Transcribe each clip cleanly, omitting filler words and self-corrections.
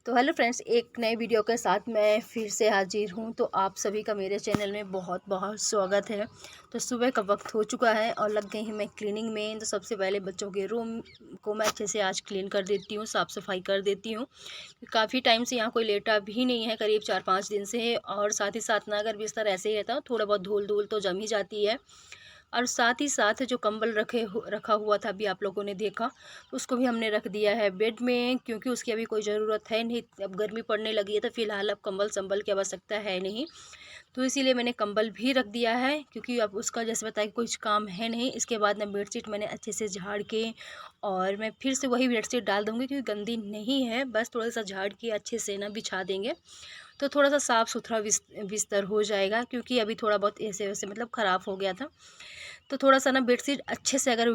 तो hello friends, एक नए वीडियो के साथ मैं फिर से हाजिर हूँ। तो आप सभी का मेरे चैनल में बहुत बहुत स्वागत है। तो सुबह का वक्त हो चुका है और लग गई हूँ मैं क्लीनिंग में। तो सबसे पहले बच्चों के रूम को मैं अच्छे से आज क्लीन कर देती हूँ, साफ़ सफाई कर देती हूँ। काफ़ी टाइम से यहाँ कोई लेटा भी नहीं है, करीब 4-5 दिन से है। और साथ ही साथ ना अगर बिस्तर ऐसे ही रहता, थोड़ा बहुत धूल धूल तो जम ही जाती है। और साथ ही साथ जो कंबल रखा हुआ था, अभी आप लोगों ने देखा, उसको भी हमने रख दिया है बेड में, क्योंकि उसकी अभी कोई ज़रूरत है नहीं। अब गर्मी पड़ने लगी है तो फ़िलहाल अब कंबल संबल की आवश्यकता है नहीं, तो इसीलिए मैंने कंबल भी रख दिया है, क्योंकि अब उसका जैसे बताया कुछ काम है नहीं। इसके बाद ना बेडशीट मैंने अच्छे से झाड़ के और मैं फिर से वही बेडशीट डाल दूँगी, क्योंकि गंदी नहीं है, बस थोड़ा सा झाड़ के अच्छे से ना बिछा देंगे तो थोड़ा सा साफ़ सुथरा बिस्तर हो जाएगा। क्योंकि अभी थोड़ा बहुत ऐसे वैसे मतलब ख़राब हो गया था, तो थोड़ा सा ना बेडशीट अच्छे से अगर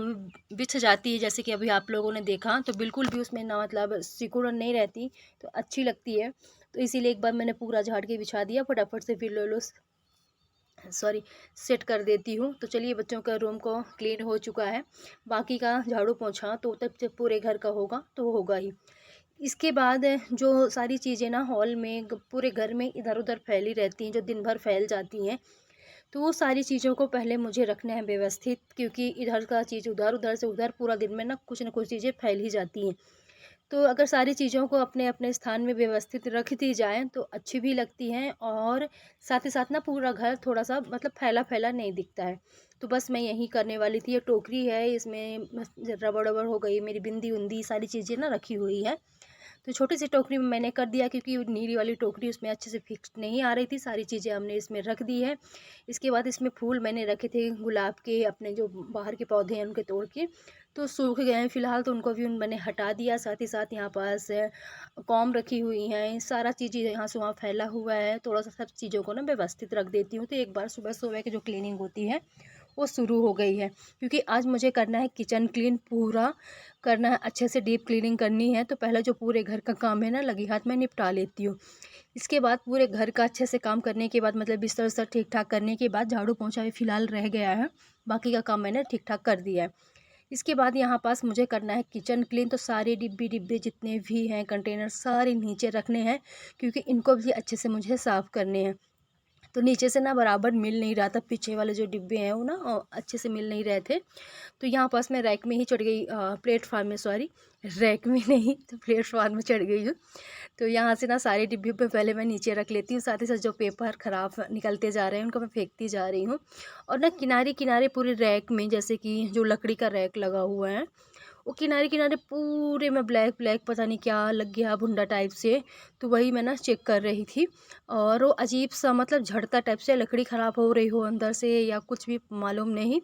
बिछ जाती है, जैसे कि अभी आप लोगों ने देखा, तो बिल्कुल भी उसमें ना मतलब सिकुड़न नहीं रहती, तो अच्छी लगती है। तो इसीलिए एक बार मैंने पूरा झाड़ के बिछा दिया, फटाफट से फिर लो सॉरी सेट कर देती हूँ। तो चलिए, बच्चों का रूम को क्लीन हो चुका है, बाकी का झाड़ू पोंछा तो तब जब पूरे घर का होगा तो होगा ही। इसके बाद जो सारी चीज़ें ना हॉल में पूरे घर में इधर उधर फैली रहती हैं, जो दिन भर फैल जाती हैं, तो वो सारी चीज़ों को पहले मुझे रखना है व्यवस्थित, क्योंकि इधर का चीज़ उधर, उधर से उधर, पूरा दिन में ना कुछ चीज़ें फैल ही जाती हैं। तो अगर सारी चीज़ों को अपने अपने स्थान में व्यवस्थित रख दी जाए तो अच्छी भी लगती हैं, और साथ ही साथ ना पूरा घर थोड़ा सा मतलब फैला फैला नहीं दिखता है। तो बस मैं यही करने वाली थी। ये टोकरी है, इसमें रबड़ रबड़ हो गई, मेरी बिंदी उंदी सारी चीज़ें ना रखी हुई है। तो छोटी सी टोकरी में मैंने कर दिया, क्योंकि नीली वाली टोकरी उसमें अच्छे से फिक्स नहीं आ रही थी। सारी चीज़ें हमने इसमें रख दी है। इसके बाद इसमें फूल मैंने रखे थे गुलाब के, अपने जो बाहर के पौधे हैं उनके तोड़ के, तो सूख गए हैं फ़िलहाल, तो उनको भी मैंने हटा दिया। साथ ही साथ यहाँ पास कॉम रखी हुई हैं, सारा चीज़ यहाँ से वहाँ फैला हुआ है। थोड़ा सा सब चीज़ों को ना व्यवस्थित रख देती हूँ, तो एक बार सुबह सुबह की जो क्लीनिंग होती है वो शुरू हो गई है। क्योंकि आज मुझे करना है किचन क्लीन, पूरा करना है, अच्छे से डीप क्लीनिंग करनी है। तो पहले जो पूरे घर का काम है ना, लगी हाथ में निपटा लेती हूँ। इसके बाद पूरे घर का अच्छे से काम करने के बाद, मतलब बिस्तर उस्तर ठीक ठाक करने के बाद, झाड़ू पोंछा भी फ़िलहाल रह गया है, बाकी का काम मैंने ठीक ठाक कर दिया है। इसके बाद यहाँ पास मुझे करना है किचन क्लीन। तो सारे डिब्बे डिब्बे जितने भी हैं, कंटेनर सारे नीचे रखने हैं, क्योंकि इनको भी अच्छे से मुझे साफ़ करने हैं। तो नीचे से ना बराबर मिल नहीं रहा था, पीछे वाले जो डिब्बे हैं वो ना अच्छे से मिल नहीं रहे थे। तो यहाँ पास मैं रैक में ही चढ़ गई, प्लेटफार्म में, सॉरी, रैक में नहीं तो प्लेटफार्म में चढ़ गई हूँ। तो यहाँ से ना सारे डिब्बे पे पहले मैं नीचे रख लेती हूँ। साथ ही साथ जो पेपर ख़राब निकलते जा रहे हैं उनको मैं फेंकती जा रही हूँ। और ना किनारे किनारे पूरे रैक में, जैसे कि जो लकड़ी का रैक लगा हुआ है, वो किनारे किनारे पूरे में ब्लैक ब्लैक पता नहीं क्या लग गया, भुंडा टाइप से। तो वही मैं ना चेक कर रही थी, और वो अजीब सा मतलब झड़ता टाइप से, लकड़ी ख़राब हो रही हो अंदर से या कुछ भी मालूम नहीं।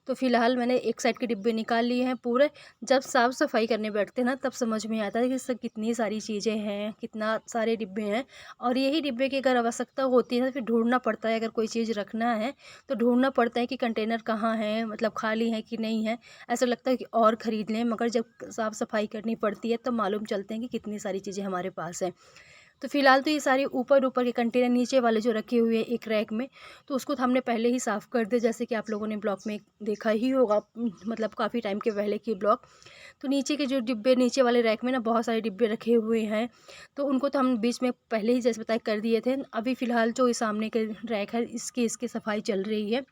तो फ़िलहाल मैंने एक साइड के डिब्बे निकाल लिए हैं पूरे। जब साफ़ सफाई करने बैठते हैं ना, तब समझ में आता है कि सब कितनी सारी चीज़ें हैं, कितना सारे डिब्बे हैं। और यही डिब्बे की अगर आवश्यकता होती है तो फिर ढूंढना पड़ता है, अगर कोई चीज़ रखना है तो ढूंढना पड़ता है कि कंटेनर कहाँ है, मतलब खाली है कि नहीं है। ऐसा लगता है कि और ख़रीद लें, मगर जब साफ़ सफाई करनी पड़ती है तब मालूम चलते हैं कि कितनी सारी चीज़ें हमारे पास हैं। तो फ़िलहाल तो ये सारे ऊपर ऊपर के कंटेनर, नीचे वाले जो रखे हुए हैं एक रैक में, तो उसको तो हमने पहले ही साफ़ कर दिया, जैसे कि आप लोगों ने ब्लॉग में देखा ही होगा, मतलब काफ़ी टाइम के पहले की ब्लॉग। तो नीचे के जो डिब्बे, नीचे वाले रैक में ना बहुत सारे डिब्बे रखे हुए हैं, तो उनको तो हम बीच में पहले ही जैसे बताया कर दिए थे। अभी फ़िलहाल जो ये सामने के रैक है, इसकी सफाई चल रही है।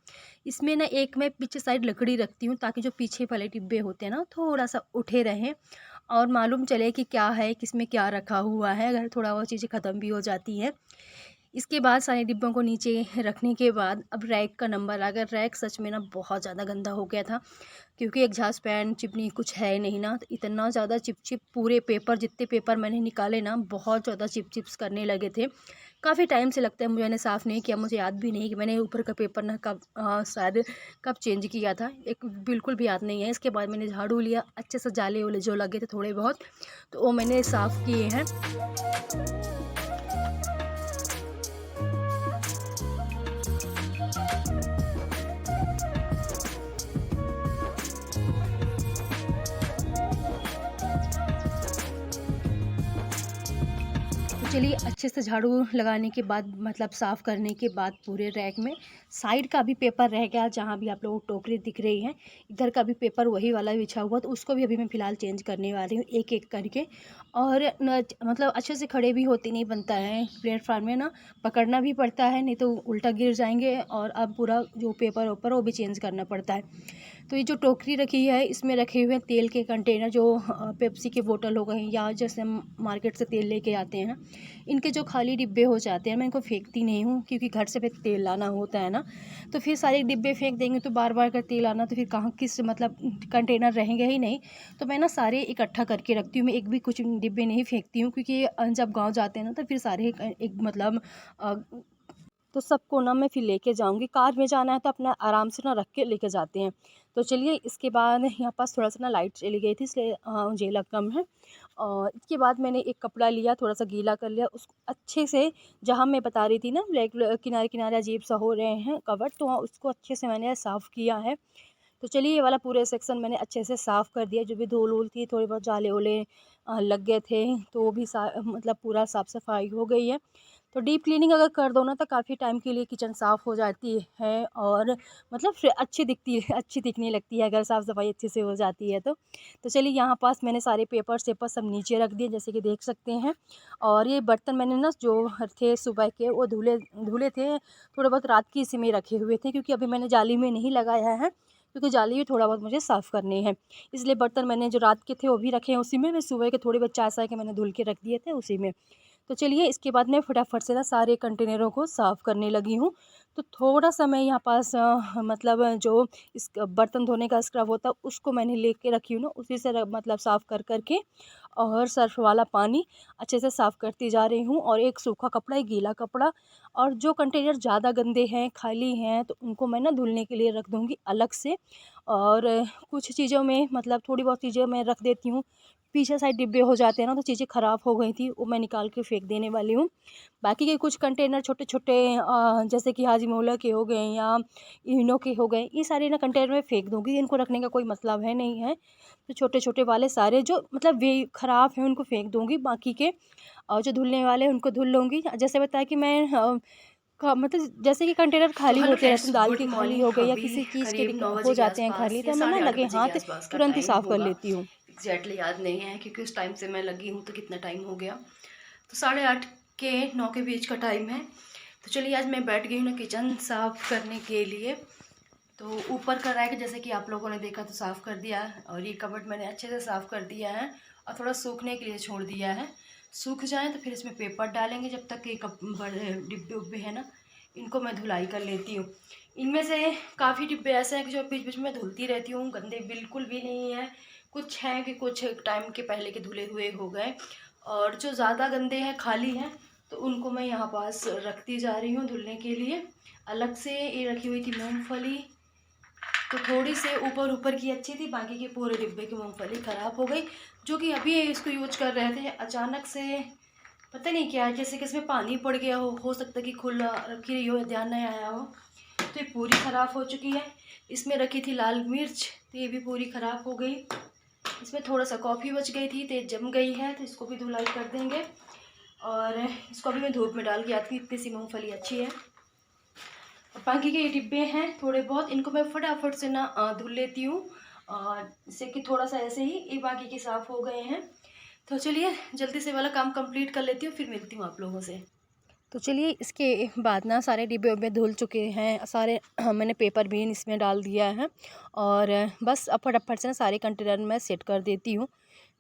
इसमें ना एक मैं पीछे साइड लकड़ी रखती हूँ, ताकि जो पीछे वाले डिब्बे होते हैं ना थोड़ा सा उठे रहें, और मालूम चले कि क्या है, किसमें क्या रखा हुआ है, अगर थोड़ा बहुत चीज़ें ख़त्म भी हो जाती हैं। इसके बाद सारे डिब्बों को नीचे रखने के बाद अब रैक का नंबर आ गया। रैक सच में ना बहुत ज़्यादा गंदा हो गया था, क्योंकि एग्जॉस्ट फैन चिपनी कुछ है नहीं ना, तो इतना ज़्यादा चिप चिप, पूरे पेपर, जितने पेपर मैंने निकाले ना, बहुत ज़्यादा चिप चिप्स करने लगे थे। काफ़ी टाइम से लगता है मुझे, मैंने साफ़ नहीं किया, मुझे याद भी नहीं कि मैंने ऊपर का पेपर ना कब शायद कब चेंज किया था, एक बिल्कुल भी याद नहीं है। इसके बाद मैंने झाड़ू लिया, अच्छे से जाले वाले जो लगे थे थोड़े बहुत, तो वो मैंने साफ़ किए हैं। चलिए अच्छे से झाड़ू लगाने के बाद मतलब साफ़ करने के बाद पूरे रैक में साइड का भी पेपर रह गया, जहाँ भी आप लोगों को टोकरी दिख रही है इधर का भी पेपर वही वाला बिछा हुआ, तो उसको भी अभी मैं फ़िलहाल चेंज करने वाली हूँ एक एक करके। और मतलब अच्छे से खड़े भी होते नहीं बनता है प्लेटफार्म में ना, पकड़ना भी पड़ता है, नहीं तो उल्टा गिर जाएंगे और अब पूरा जो पेपर ऊपर वो भी चेंज करना पड़ता है। तो ये जो टोकरी रखी है इसमें रखे हुए हैं तेल के कंटेनर, जो पेप्सी के बोतल हो गए या जैसे हम मार्केट से तेल लेके आते हैं ना, इनके जो खाली डिब्बे हो जाते हैं मैं इनको फेंकती नहीं हूँ, क्योंकि घर से फिर तेल लाना होता है ना, तो फिर सारे डिब्बे फेंक देंगे तो बार बार कर तेल आना, तो फिर कहाँ किस मतलब कंटेनर रहेंगे ही नहीं। तो मैं ना सारे इकट्ठा करके रखती हूँ, मैं एक भी कुछ डिब्बे नहीं फेंकती हूँ, क्योंकि जब गाँव जाते हैं ना तो फिर सारे एक मतलब तो सबको ना मैं फिर लेके जाऊंगी, कार में जाना है तो अपना आराम से ना रख के लेके जाते हैं। तो चलिए इसके बाद यहाँ पास थोड़ा सा ना लाइट चली गई थी, इसलिए उजेला कम है। और इसके बाद मैंने एक कपड़ा लिया, थोड़ा सा गीला कर लिया उसको अच्छे से, जहाँ मैं बता रही थी ना ब्लैक किनारे किनारे अजीब सा हो रहे हैं कवर, तो वहाँ उसको अच्छे से मैंने साफ़ किया है। तो चलिए ये वाला पूरे सेक्शन मैंने अच्छे से साफ़ कर दिया, जो भी धूल वूल थी थोड़े बहुत जाले ओले लग गए थे, तो वो भी मतलब पूरा साफ़ सफाई हो गई है। तो डीप क्लीनिंग अगर कर दो ना तो काफ़ी टाइम के लिए किचन साफ़ हो जाती है, और मतलब फिर अच्छी दिखने लगती है अगर साफ़ सफाई अच्छे से हो जाती है तो चलिए यहाँ पास मैंने सारे पेपर सब नीचे रख दिए, जैसे कि देख सकते हैं। और ये बर्तन मैंने ना जो थे सुबह के वो धुले धुले थे, थोड़े बहुत रात की इसी में रखे हुए थे, क्योंकि अभी मैंने जाली में नहीं लगाया है, क्योंकि जाली भी थोड़ा बहुत मुझे साफ़ करने हैं, इसलिए बर्तन मैंने जो रात के थे वो भी रखे हैं उसी में। मैं सुबह के थोड़े बहुत चाय साय के मैंने धुल के रख दिए थे उसी में। तो चलिए इसके बाद मैं फटाफट से ना सारे कंटेनरों को साफ़ करने लगी हूँ। तो थोड़ा सा मैं यहाँ पास मतलब जो इस बर्तन धोने का स्क्रब होता है उसको मैंने लेके रखी हूँ ना, उसी से मतलब साफ़ कर करके और सर्फ वाला पानी अच्छे से साफ़ करती जा रही हूँ, और एक सूखा कपड़ा एक गीला कपड़ा। और जो कंटेनर ज़्यादा गंदे हैं खाली हैं तो उनको मैं ना धुलने के लिए रख दूँगी अलग से। और कुछ चीज़ों में मतलब थोड़ी बहुत चीज़ें मैं रख देती हूँ, पीछे साइड डिब्बे हो जाते हैं ना, तो चीज़ें ख़राब हो गई थी वो मैं निकाल के फेंक देने वाली हूँ। बाकी के कुछ कंटेनर छोटे छोटे जैसे कि हाजमोला के हो गए या इनो के हो गए, ये सारे ना कंटेनर में फेंक दूँगी, इनको रखने का कोई मतलब है नहीं है। तो छोटे छोटे वाले सारे जो मतलब वे ख़राब हैं उनको फेंक दूँगी, बाकी के और जो धुलने वाले हैं उनको धुल लूँगी। जैसे बताया कि मैं मतलब जैसे कि कंटेनर तो खाली हेलो होते रहते फ्रेंड्स, हैं, दाल गुड के खाली मॉर्निंग। हो गए या अभी किसी चीज़ के करीब 9 हो बजे के जाते हैं आसपास खाली, या तो मैं ना साढ़े 8 लगे बजे के हाथ आसपास का तुरंत ही टाइम साफ़ कर होगा। लेती हूँ। एग्जैक्टली याद नहीं है क्योंकि उस टाइम से मैं लगी हूँ तो कितना टाइम हो गया। तो 8:30 के 9 के बीच का टाइम है। तो चलिए आज मैं बैठ गई हूँ ना किचन साफ़ करने के लिए। तो ऊपर का रैक जैसे कि आप लोगों ने देखा तो साफ़ कर दिया है, और ये कबर्ड मैंने अच्छे से साफ़ कर दिया है और थोड़ा सूखने के लिए छोड़ दिया है। सूख जाए तो फिर इसमें पेपर डालेंगे, जब तक ये बड़े डिब्बे उब्बे हैं ना इनको मैं धुलाई कर लेती हूँ। इनमें से काफ़ी डिब्बे ऐसे हैं कि जो बीच बीच में धुलती रहती हूँ, गंदे बिल्कुल भी नहीं है। कुछ हैं कि कुछ टाइम के पहले के धुले हुए हो गए, और जो ज़्यादा गंदे हैं खाली हैं तो उनको मैं यहाँ पास रखती जा रही हूँ धुलने के लिए। अलग से ये रखी हुई थी मूँगफली, तो थोड़ी से ऊपर ऊपर की अच्छी थी, बाकी के पूरे डिब्बे की मूँगफली ख़राब हो गई। जो कि अभी इसको यूज कर रहे थे, अचानक से पता नहीं क्या है, जैसे कि इसमें पानी पड़ गया हो सकता है कि खुला रखी रही हो, ध्यान नहीं आया हो, तो ये पूरी ख़राब हो चुकी है। इसमें रखी थी लाल मिर्च, तो ये भी पूरी ख़राब हो गई। इसमें थोड़ा सा कॉफ़ी बच गई थी तो ये जम गई है, तो इसको भी धुलाई कर देंगे। और इसको अभी मैं धूप में डाल के आती हूँ, इतनी सी मूँगफली अच्छी है। और बाकी के ये डिब्बे हैं थोड़े बहुत, इनको मैं फटाफट से ना धुल लेती हूँ, और इससे कि थोड़ा सा ऐसे ही ये बाकी के साफ़ हो गए हैं। तो चलिए जल्दी से वाला काम कंप्लीट कर लेती हूँ, फिर मिलती हूँ आप लोगों से। तो चलिए इसके बाद ना सारे डिब्बे उब्बे धुल चुके हैं सारे, मैंने पेपर भी इसमें डाल दिया है, और बस अब फटाफट से ना सारे कंटेनर में सेट कर देती हूँ।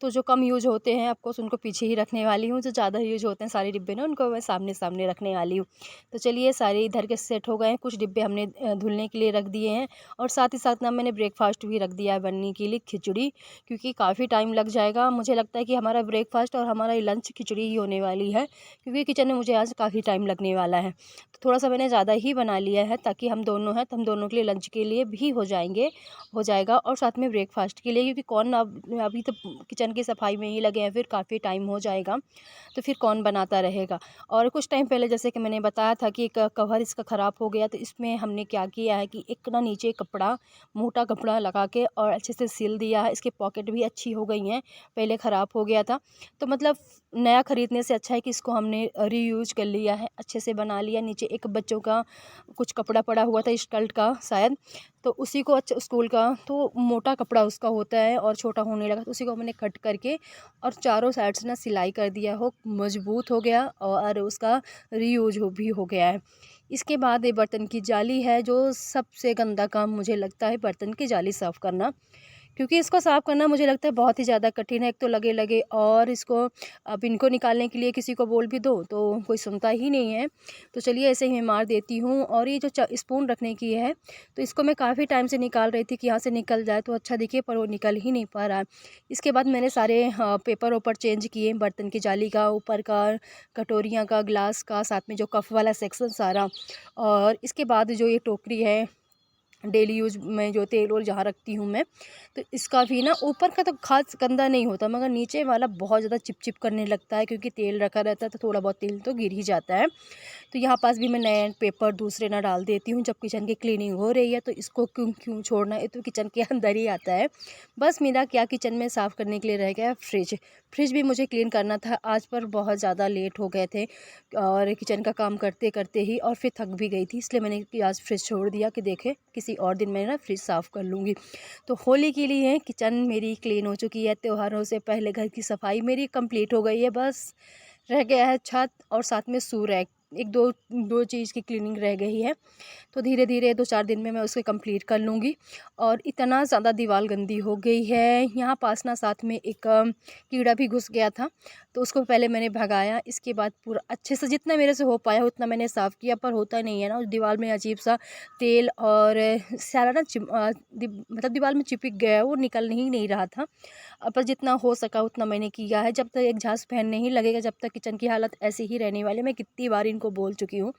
तो जो कम यूज होते हैं ऑफकोर्स उनको पीछे ही रखने वाली हूँ, जो ज़्यादा यूज होते हैं सारे डिब्बे ना उनको मैं सामने सामने रखने वाली हूँ। तो चलिए सारे इधर के सेट हो गए हैं, कुछ डिब्बे हमने धुलने के लिए रख दिए हैं, और साथ ही साथ ना मैंने ब्रेकफास्ट भी रख दिया है बनने के लिए, खिचड़ी, क्योंकि काफ़ी टाइम लग जाएगा। मुझे लगता है कि हमारा ब्रेकफास्ट और हमारा लंच खिचड़ी ही होने वाली है, क्योंकि किचन में मुझे आज काफ़ी टाइम लगने वाला है। तो थोड़ा सा मैंने ज़्यादा ही बना लिया है, ताकि हम दोनों हैं तो हम दोनों के लिए लंच के लिए भी हो जाएगा, और साथ में ब्रेकफास्ट के लिए, क्योंकि कौन अभी तो किचन किचन की सफाई में ही लगे हैं फिर काफ़ी टाइम हो जाएगा, तो फिर कौन बनाता रहेगा। और कुछ टाइम पहले जैसे कि मैंने बताया था कि एक कवर इसका ख़राब हो गया, तो इसमें हमने क्या किया है कि एक ना नीचे कपड़ा, मोटा कपड़ा लगा के और अच्छे से सिल दिया है। इसकी पॉकेट भी अच्छी हो गई हैं, पहले ख़राब हो गया था। तो मतलब नया ख़रीदने से अच्छा है कि इसको हमने रीयूज कर लिया है, अच्छे से बना लिया। नीचे एक बच्चों का कुछ कपड़ा पड़ा हुआ था स्कर्ट का शायद, तो उसी को अच्छा स्कूल का तो मोटा कपड़ा उसका होता है और छोटा होने लगा, तो उसी को मैंने कट करके और चारों साइड से ना सिलाई कर दिया, हो मजबूत हो गया और उसका रीयूज भी हो गया है। इसके बाद ये बर्तन की जाली है, जो सबसे गंदा काम मुझे लगता है बर्तन की जाली साफ़ करना, क्योंकि इसको साफ़ करना मुझे लगता है बहुत ही ज़्यादा कठिन है। एक तो लगे लगे और इसको अब इनको निकालने के लिए किसी को बोल भी दो तो कोई सुनता ही नहीं है। तो चलिए ऐसे ही मैं मार देती हूँ। और ये जो स्पून रखने की है, तो इसको मैं काफ़ी टाइम से निकाल रही थी कि यहाँ से निकल जाए तो अच्छा दिखे, पर वो निकल ही नहीं पा रहा है। इसके बाद मैंने सारे पेपर वेपर चेंज किए, बर्तन की जाली का, ऊपर का, कटोरियाँ का, ग्लास का, साथ में जो कफ वाला सेक्शन सारा। और इसके बाद जो ये टोकरी है डेली यूज में जो तेल और जहाँ रखती हूँ मैं, तो इसका भी ना ऊपर का तो खास गंदा नहीं होता, मगर नीचे वाला बहुत ज़्यादा चिपचिप करने लगता है, क्योंकि तेल रखा रहता है तो थोड़ा बहुत तेल तो गिर ही जाता है। तो यहाँ पास भी मैं नए पेपर दूसरे ना डाल देती हूँ जब किचन की क्लीनिंग हो रही है। तो इसको क्यों क्यों छोड़ना, ये तो किचन के अंदर ही आता है। बस मेरा क्या किचन में साफ़ करने के लिए रह गया फ्रिज। फ्रिज भी मुझे क्लीन करना था आज, पर बहुत ज़्यादा लेट हो गए थे और किचन का काम करते करते ही, और फिर थक भी गई थी, इसलिए मैंने कि आज फ्रिज छोड़ दिया कि देखे किसी और दिन मैं ना फ्रिज साफ़ कर लूँगी। तो होली के लिए किचन मेरी क्लीन हो चुकी है, त्योहारों से पहले घर की सफाई मेरी कंप्लीट हो गई है। बस रह गया है छत और साथ में सू रैक, एक दो दो चीज़ की क्लीनिंग रह गई है। तो धीरे धीरे 2-4 दिन में मैं उसे कंप्लीट कर लूँगी। और इतना ज़्यादा दीवार गंदी हो गई है, यहाँ पास ना साथ में एक कीड़ा भी घुस गया था, तो उसको पहले मैंने भगाया। इसके बाद पूरा अच्छे से जितना मेरे से हो पाया उतना मैंने साफ़ किया, पर होता नहीं है ना, उस दीवार में अजीब सा तेल और सारा ना मतलब दीवार में चिपक गया है, वो निकल नहीं रहा था। पर जितना हो सका उतना मैंने किया है। जब तक एक झांस फैन नहीं लगेगा, जब तक किचन की हालत ऐसी ही रहने वाली है। मैं कितनी बार इनको बोल चुकी हूँ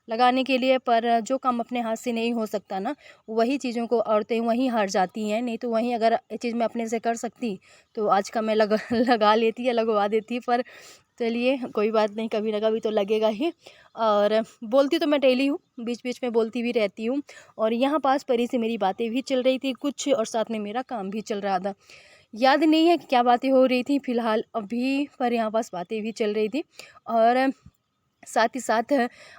लगाने के लिए, पर जो काम अपने हाथ से नहीं हो सकता ना, वही चीज़ों को औरतें वहीं हार जाती हैं। नहीं तो वहीं अगर ये चीज़ मैं अपने से कर सकती तो आज का मैं लगा लेती या लगवा देती। पर चलिए कोई बात नहीं, कभी ना कभी तो लगेगा ही। और बोलती तो मैं डेली हूँ, बीच बीच में बोलती भी रहती हूँ। और यहाँ पास परी से मेरी बातें भी चल रही थी कुछ, और साथ में मेरा काम भी चल रहा था। याद नहीं है कि क्या बातें हो रही थी फ़िलहाल अभी, पर यहाँ पास बातें भी चल रही थी। और साथ ही साथ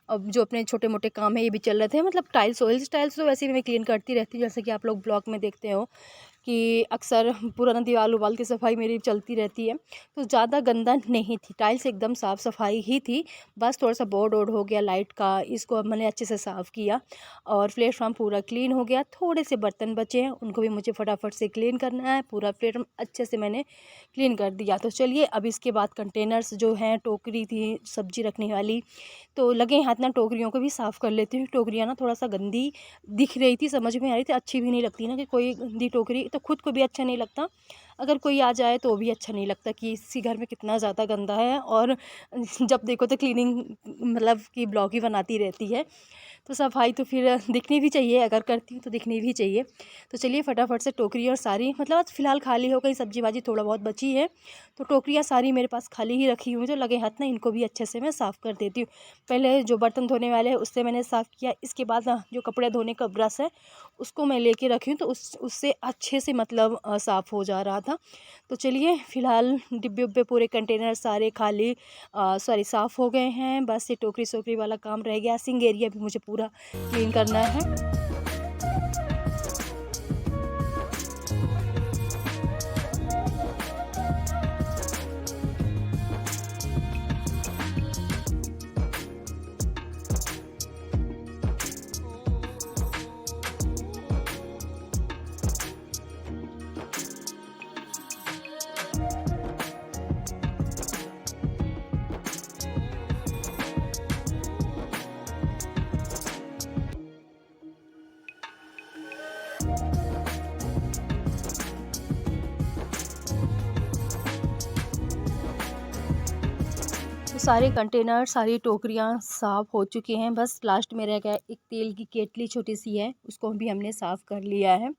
अब जो अपने छोटे मोटे काम है ये भी चल रहे थे। मतलब टाइल्स तो वैसे भी मैं क्लीन करती रहती हूँ, जैसे कि आप लोग ब्लॉग में देखते हो कि अक्सर पुराना दीवार उवाल की सफाई मेरी चलती रहती है। तो ज़्यादा गंदा नहीं थी, टाइल्स एकदम साफ़ सफाई ही थी। बस थोड़ा सा बोर्ड वोर्ड हो गया लाइट का, इसको अब मैंने अच्छे से साफ़ किया। और प्लेटफॉर्म पूरा क्लीन हो गया। थोड़े से बर्तन बचे हैं, उनको भी मुझे फटाफट से क्लीन करना है। पूरा प्लेटफॉर्म अच्छे से मैंने क्लीन कर दिया। तो चलिए अब इसके बाद कंटेनर्स जो हैं, टोकरी थी सब्जी रखने वाली, तो लगे हाथ ना टोकरियों को भी साफ़ कर लेती हूँ। टोकरियाँ ना थोड़ा सा गंदी दिख रही थी, समझ में आ रही थी, अच्छी भी नहीं लगती ना कि कोई गंदी टोकरी, तो खुद को भी अच्छा नहीं लगता, अगर कोई आ जाए तो भी अच्छा नहीं लगता कि इसी घर में कितना ज़्यादा गंदा है। और जब देखो तो क्लीनिंग मतलब कि ब्लॉग ही बनाती रहती है। तो सफाई तो फिर दिखनी भी चाहिए, अगर करती हूँ तो दिखनी भी चाहिए। तो चलिए फटाफट से टोकरी और सारी, मतलब आज फ़िलहाल खाली हो गई, सब्जी भाजी थोड़ा बहुत बची है, तो टोकरियाँ सारी मेरे पास खाली ही रखी हुई, जो लगे हाथ ना इनको भी अच्छे से मैं साफ़ कर देती हूँ। पहले जो बर्तन धोने वाले हैं उससे मैंने साफ़ किया, इसके बाद जो कपड़े धोने का ब्रश है उसको मैं लेके रखी हूँ, तो उससे अच्छे से मतलब साफ़ हो जा रहा था। तो चलिए फ़िलहाल डिब्बे उब्बे पूरे कंटेनर सारे खाली सॉरी साफ़ हो गए हैं। बस ये टोकरी सोकरी वाला काम रह गया। सिंक एरिया भी मुझे पूरा क्लीन करना है। तो सारे कंटेनर सारी टोकरियाँ साफ़ हो चुकी हैं। बस लास्ट में रह गया एक तेल की केतली छोटी सी है, उसको भी हमने साफ़ कर लिया है।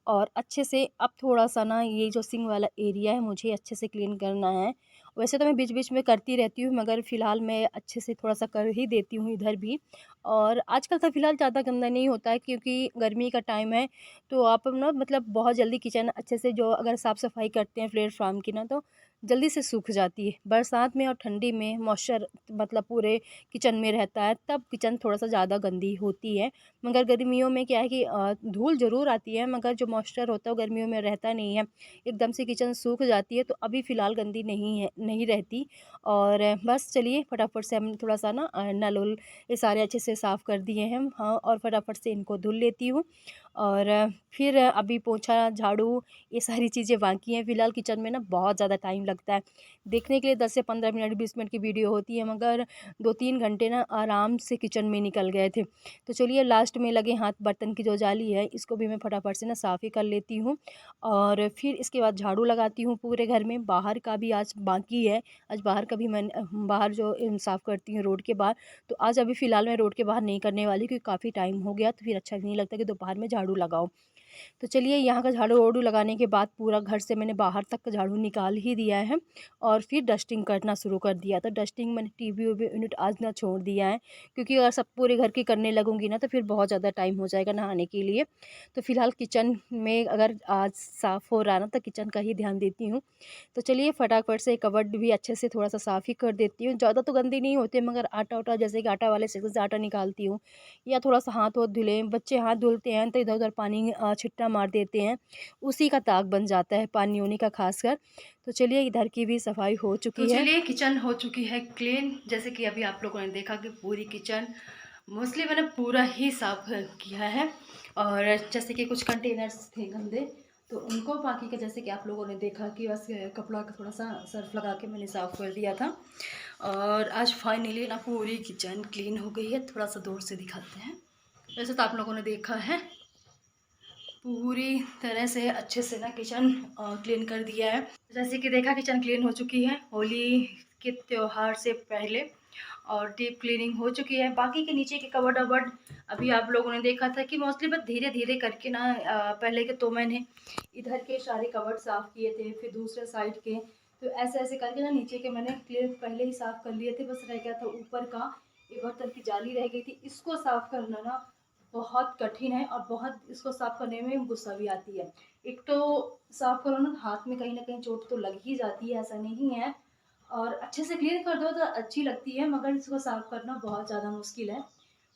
और अच्छे से अब थोड़ा-सा ना ये जो सिंक वाला एरिया है मुझे अच्छे से क्लीन करना है। वैसे तो मैं बीच-बीच में करती रहती हूँ, मगर फ़िलहाल मैं अच्छे से थोड़ा-सा कर ही देती हूँ इधर भी। और आजकल तो फ़िलहाल ज़्यादा गंदा नहीं होता है, क्योंकि गर्मी का टाइम है, तो आप ना मतलब बहुत जल्दी किचन अच्छे से जो अगर साफ़-सफ़ाई करते हैं प्लेटफ़ॉर्म की ना, तो जल्दी से सूख जाती है। बरसात में और ठंडी में मॉइस्चर मतलब पूरे किचन में रहता है, तब किचन थोड़ा-सा ज़्यादा गंदी होती है। मगर गर्मियों में क्या है कि धूल ज़रूर आती है, मगर जो मॉइस्चर होता है वो गर्मियों में रहता नहीं है। एकदम से किचन सूख जाती है, तो अभी फ़िलहाल गंदी नहीं रहती। और बस चलिए फटाफट से हम थोड़ा-सा ना नल-वल ये सारे अच्छे से साफ़ कर दिए हैं हम, हाँ, और फटाफट से इनको धुल लेती हूँ। और फिर अभी पोछा, झाड़ू ये सारी चीज़ें बाकी हैं। फ़िलहाल किचन में ना बहुत ज़्यादा टाइम लगता है। देखने के लिए 10 से 15 मिनट 20 मिनट की वीडियो होती है, मगर 2-3 घंटे ना आराम से किचन में निकल गए थे। तो चलिए लास्ट में लगे हाथ बर्तन की जो जाली है इसको भी मैं फटाफट से ना साफ़ ही कर लेती हूँ। और फिर इसके बाद झाड़ू लगाती हूँ पूरे घर में। बाहर का भी आज बाकी है। आज बाहर का भी बाहर जो साफ़ करती हूँ रोड के बाहर। तो आज अभी फ़िलहाल मैं रोड के बाहर नहीं करने वाली, क्योंकि काफ़ी टाइम हो गया, तो फिर अच्छा भी नहीं लगता कि दोपहर में झाड़ू लगाओ। तो चलिए यहाँ का झाड़ू-वाड़ू लगाने के बाद पूरा घर से मैंने बाहर तक का झाड़ू निकाल ही दिया है, और फिर डस्टिंग करना शुरू कर दिया। तो डस्टिंग मैंने टीवी-वूवी यूनिट आज ना छोड़ दिया है, क्योंकि अगर सब पूरे घर की करने लगूँगी ना, तो फिर बहुत ज़्यादा टाइम हो जाएगा नहाने के लिए। तो फिलहाल किचन में अगर आज साफ़ हो रहा है ना, तो किचन का ही ध्यान देती हूँ। तो चलिए फटाफट से कबर्ड भी अच्छे से थोड़ा-सा साफ़ ही कर देती हूँ। ज़्यादा तो गंदी नहीं होते, मगर आटा-वाटा जैसे कि आटा वाले सेक्शन से आटा निकालती हूँ, या थोड़ा-सा हाथ-वाथ धुले, बच्चे हाथ धुलते हैं तो इधर-उधर पानी छिट्टा मार देते हैं, उसी का दाग बन जाता है पानी-वानी का ख़ासकर। तो चलिए इधर की भी सफाई हो तो चुकी है। चलिए किचन हो चुकी है क्लीन। जैसे कि अभी आप लोगों ने देखा कि पूरी किचन मोस्टली मैंने पूरा ही साफ़ किया है। और जैसे कि कुछ कंटेनर्स थे गंदे, तो उनको बाकी का जैसे कि आप लोगों ने देखा कि बस कपड़ा का थोड़ा-सा सर्फ़ लगा के मैंने साफ़ कर दिया था। और आज फाइनली ना पूरी किचन क्लीन हो गई है। थोड़ा-सा दूर से दिखाते हैं। वैसे तो आप लोगों ने देखा है, पूरी तरह से अच्छे से ना किचन क्लीन कर दिया है। जैसे कि देखा किचन क्लीन हो चुकी है होली के त्योहार से पहले, और डीप क्लीनिंग हो चुकी है। बाकी के नीचे के कबर्ड वबर्ड अभी आप लोगों ने देखा था कि मोस्टली बस धीरे धीरे करके ना पहले के तो मैंने इधर के सारे कबर्ड साफ़ किए थे, फिर दूसरे साइड के, तो ऐसे ऐसे करके ना नीचे के मैंने क्लियर पहले ही साफ़ कर लिए थे। बस रह गया था ऊपर का, ये बर्तन की जाली रह गई थी। इसको साफ़ करना ना बहुत कठिन है, और बहुत इसको साफ़ करने में गुस्सा भी आती है। एक तो साफ़ करो ना, हाथ में कहीं न कहीं चोट तो लग ही जाती है, ऐसा नहीं है। और अच्छे से क्लीन कर दो तो अच्छी लगती है, मगर इसको साफ़ करना बहुत ज़्यादा मुश्किल है।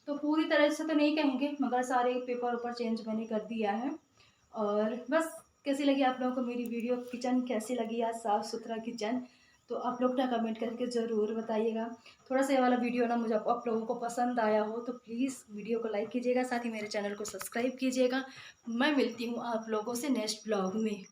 तो पूरी तरह से तो नहीं कहेंगे, मगर सारे पेपर वेपर चेंज मैंने कर दिया है। और बस, कैसी लगी आप लोगों को मेरी वीडियो, किचन कैसी लगी आज साफ़-सुथरा किचन? तो आप लोग ना कमेंट करके ज़रूर बताइएगा। थोड़ा-सा ये वाला वीडियो ना मुझे आप लोगों को पसंद आया हो तो प्लीज़ वीडियो को लाइक कीजिएगा, साथ ही मेरे चैनल को सब्सक्राइब कीजिएगा। मैं मिलती हूँ आप लोगों से नेक्स्ट ब्लॉग में।